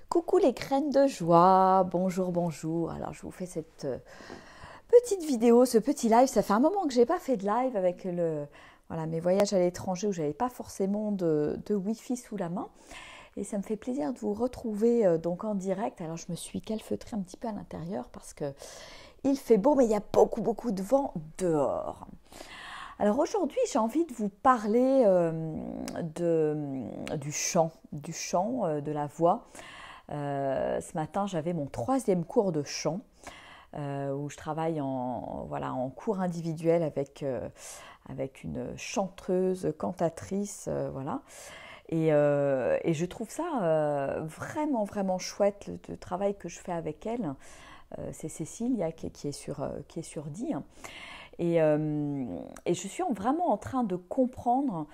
Coucou les graines de joie, bonjour, bonjour. Alors je vous fais cette petite vidéo, ce petit live. Ça fait un moment que je n'ai pas fait de live avec mes voyages à l'étranger où je n'avais pas forcément de Wi-Fi sous la main. Et ça me fait plaisir de vous retrouver donc en direct. Alors je me suis calfeutrée un petit peu à l'intérieur parce que il fait beau, mais il y a beaucoup de vent dehors. Alors aujourd'hui, j'ai envie de vous parler du chant, de la voix. Ce matin, j'avais mon 3e cours de chant où je travaille en cours individuel avec une chanteuse, cantatrice, voilà. Et je trouve ça vraiment chouette, le travail que je fais avec elle. C'est Cécile qui est sur Die. Et je suis vraiment en train de comprendre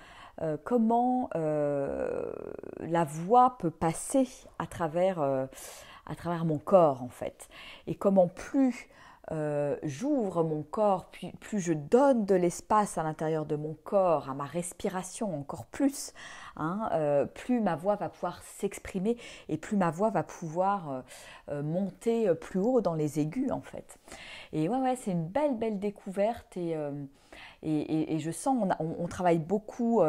comment la voix peut passer à travers mon corps en fait. Et comment plus j'ouvre mon corps, plus je donne de l'espace à l'intérieur de mon corps, à ma respiration encore plus, plus ma voix va pouvoir s'exprimer et plus ma voix va pouvoir monter plus haut dans les aigus en fait. Et ouais, c'est une belle découverte et je sens, on travaille beaucoup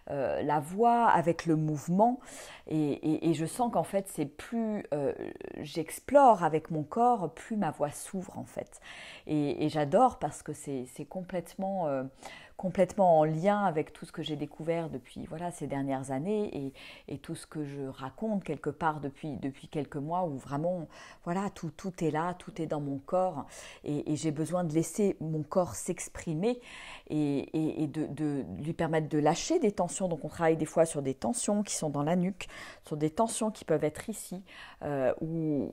la voix avec le mouvement et je sens qu'en fait, c'est plus j'explore avec mon corps, plus ma voix s'ouvre en fait. Et j'adore parce que c'est complètement en lien avec tout ce que j'ai découvert depuis ces dernières années et tout ce que je raconte quelque part depuis quelques mois où vraiment tout est là, tout est dans mon corps et j'ai besoin de laisser mon corps s'exprimer et de lui permettre de lâcher des tensions. Donc on travaille des fois sur des tensions qui sont dans la nuque, sur des tensions qui peuvent être ici ou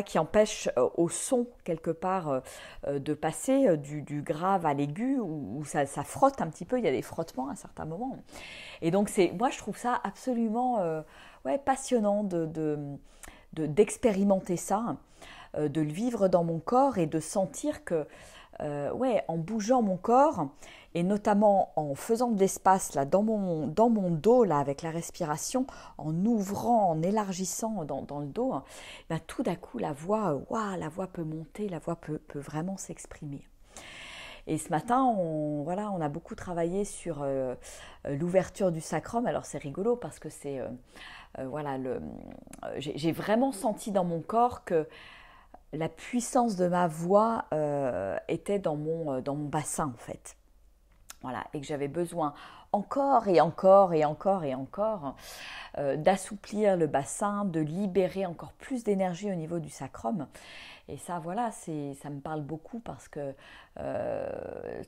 qui empêchent au son quelque part de passer du grave à l'aigu où ça frotte un petit peu, il y a des frottements à certains moments. Et donc moi je trouve ça absolument passionnant d'expérimenter ça, de le vivre dans mon corps et de sentir que en bougeant mon corps et notamment en faisant de l'espace là dans mon dos là avec la respiration, en ouvrant, en élargissant dans le dos, tout d'un coup la voix peut monter, la voix peut vraiment s'exprimer. Et ce matin, on a beaucoup travaillé sur l'ouverture du sacrum. Alors c'est rigolo parce que j'ai vraiment senti dans mon corps que la puissance de ma voix était dans mon bassin en fait. Voilà, et que j'avais besoin encore d'assouplir le bassin, de libérer encore plus d'énergie au niveau du sacrum. Et ça, ça me parle beaucoup parce que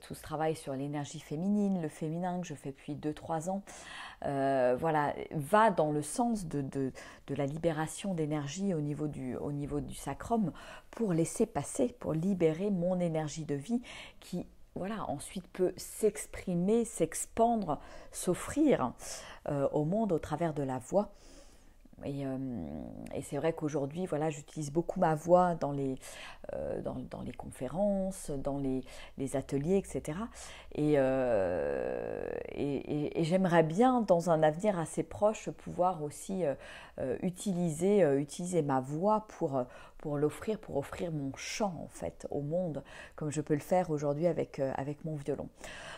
tout ce travail sur l'énergie féminine, le féminin que je fais depuis 2-3 ans, va dans le sens de la libération d'énergie au niveau du sacrum pour laisser passer, pour libérer mon énergie de vie qui ensuite peut s'exprimer, s'expandre, s'offrir au monde au travers de la voix. Et c'est vrai qu'aujourd'hui, j'utilise beaucoup ma voix dans les conférences, dans les ateliers, etc. Et j'aimerais bien, dans un avenir assez proche, pouvoir aussi utiliser ma voix pour offrir mon chant en fait au monde, comme je peux le faire aujourd'hui avec mon violon.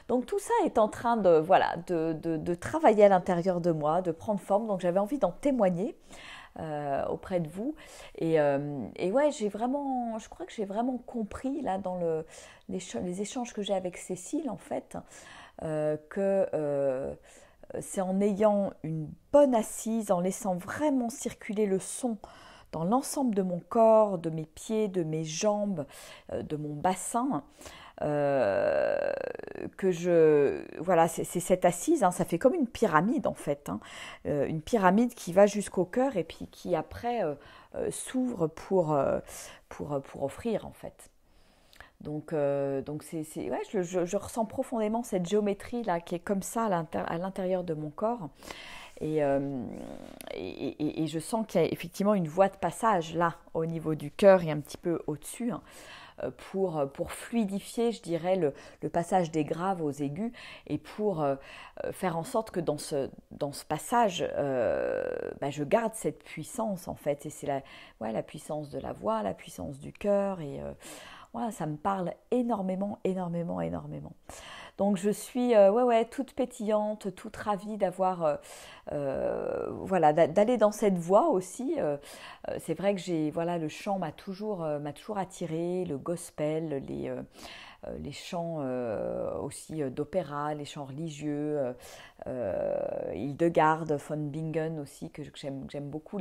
Donc tout ça est en train de travailler à l'intérieur de moi, de prendre forme. Donc j'avais envie d'en témoigner auprès de vous. Et je crois que j'ai vraiment compris là dans les échanges que j'ai avec Cécile en fait, que c'est en ayant une bonne assise, en laissant vraiment circuler le son dans l'ensemble de mon corps, de mes pieds, de mes jambes, de mon bassin, que c'est cette assise, ça fait comme une pyramide en fait, une pyramide qui va jusqu'au cœur et puis qui après s'ouvre pour offrir en fait. Donc je ressens profondément cette géométrie là qui est comme ça à l'intérieur de mon corps. Et je sens qu'il y a effectivement une voie de passage là au niveau du cœur et un petit peu au-dessus pour fluidifier, je dirais, le passage des graves aux aigus et pour faire en sorte que dans ce passage, je garde cette puissance en fait. Et c'est la puissance de la voix, la puissance du cœur et voilà, ça me parle énormément, énormément, énormément. Donc je suis toute pétillante, toute ravie d'avoir d'aller dans cette voie aussi. C'est vrai que le chant m'a toujours attirée, le gospel, les chants aussi d'opéra, les chants religieux, Hildegard von Bingen aussi que j'aime beaucoup.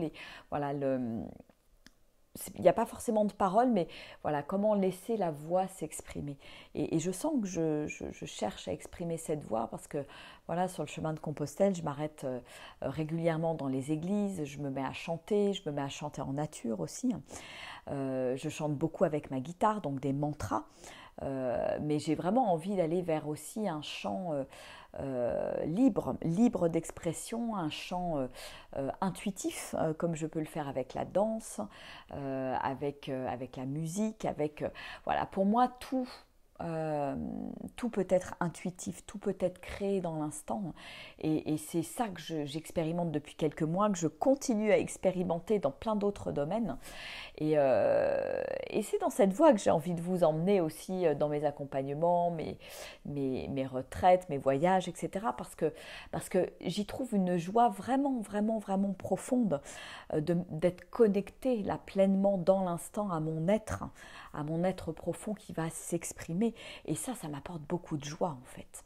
Il n'y a pas forcément de paroles, mais voilà, comment laisser la voix s'exprimer. Et je sens que je cherche à exprimer cette voix parce que voilà, sur le chemin de Compostelle, je m'arrête régulièrement dans les églises, je me mets à chanter en nature aussi. Je chante beaucoup avec ma guitare, donc des mantras. Mais j'ai vraiment envie d'aller vers aussi un chant libre d'expression, un chant intuitif, comme je peux le faire avec la danse, avec la musique, pour moi tout peut être intuitif, tout peut être créé dans l'instant et c'est ça que j'expérimente depuis quelques mois, que je continue à expérimenter dans plein d'autres domaines et c'est dans cette voie que j'ai envie de vous emmener aussi dans mes accompagnements, mes retraites, mes voyages, etc. Parce que j'y trouve une joie vraiment, vraiment, vraiment profonde d'être connectée là pleinement dans l'instant à mon être profond qui va s'exprimer. Et ça m'apporte beaucoup de joie en fait.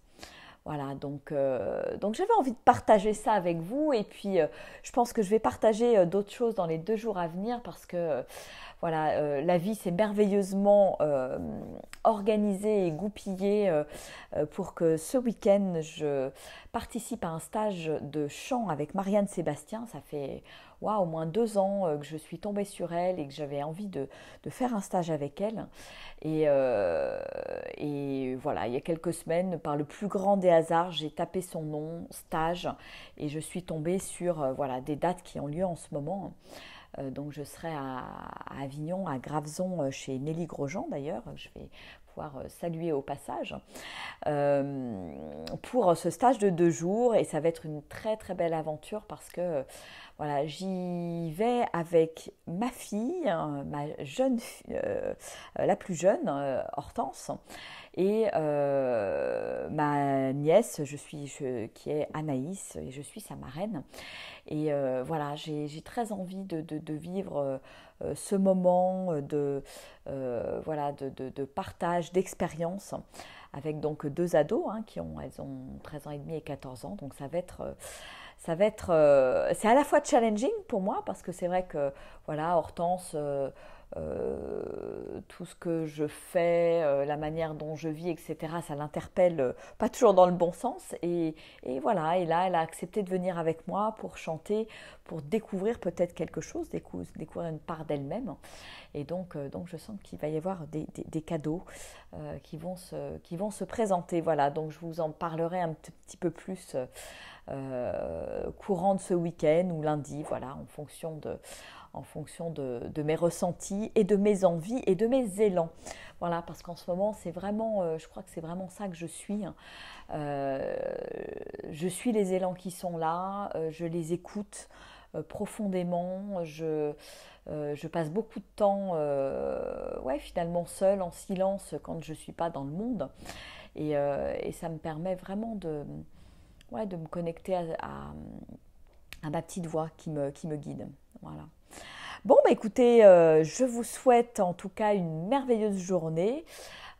Voilà, donc j'avais envie de partager ça avec vous et puis je pense que je vais partager d'autres choses dans les 2 jours à venir parce que la vie s'est merveilleusement organisée et goupillée pour que ce week-end je participe à un stage de chant avec Marianne Sébastien. Ça fait au moins 2 ans que je suis tombée sur elle et que j'avais envie de faire un stage avec elle. Et voilà, il y a quelques semaines, par le plus grand des hasards, j'ai tapé son nom, stage, et je suis tombée sur des dates qui ont lieu en ce moment. Donc je serai à Avignon, à Graveson, chez Nelly Grosjean d'ailleurs, je vais pouvoir saluer au passage, pour ce stage de 2 jours et ça va être une très très belle aventure parce que j'y vais avec ma fille, ma jeune la plus jeune, Hortense, et ma nièce, qui est Anaïs, et je suis sa marraine. Et j'ai très envie de vivre ce moment de partage, d'expérience avec donc 2 ados elles ont 13 ans et demi et 14 ans, donc ça va être c'est à la fois challenging pour moi parce que c'est vrai que Hortense, tout ce que je fais, la manière dont je vis, etc., ça l'interpelle pas toujours dans le bon sens et là elle a accepté de venir avec moi pour chanter, pour découvrir peut-être quelque chose, découvrir une part d'elle-même et donc je sens qu'il va y avoir des cadeaux qui vont se présenter. Donc je vous en parlerai un petit peu plus courant de ce week-end ou lundi, en fonction de mes ressentis et de mes envies et de mes élans. Parce qu'en ce moment, c'est vraiment, je crois que c'est vraiment ça que je suis. Je suis les élans qui sont là, je les écoute profondément, je passe beaucoup de temps finalement seule, en silence, quand je ne suis pas dans le monde. Et ça me permet vraiment de me connecter à ma petite voix qui me guide. Voilà. Bon, écoutez, je vous souhaite en tout cas une merveilleuse journée,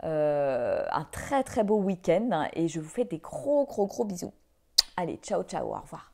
un très très beau week-end et je vous fais des gros bisous. Allez, ciao, au revoir.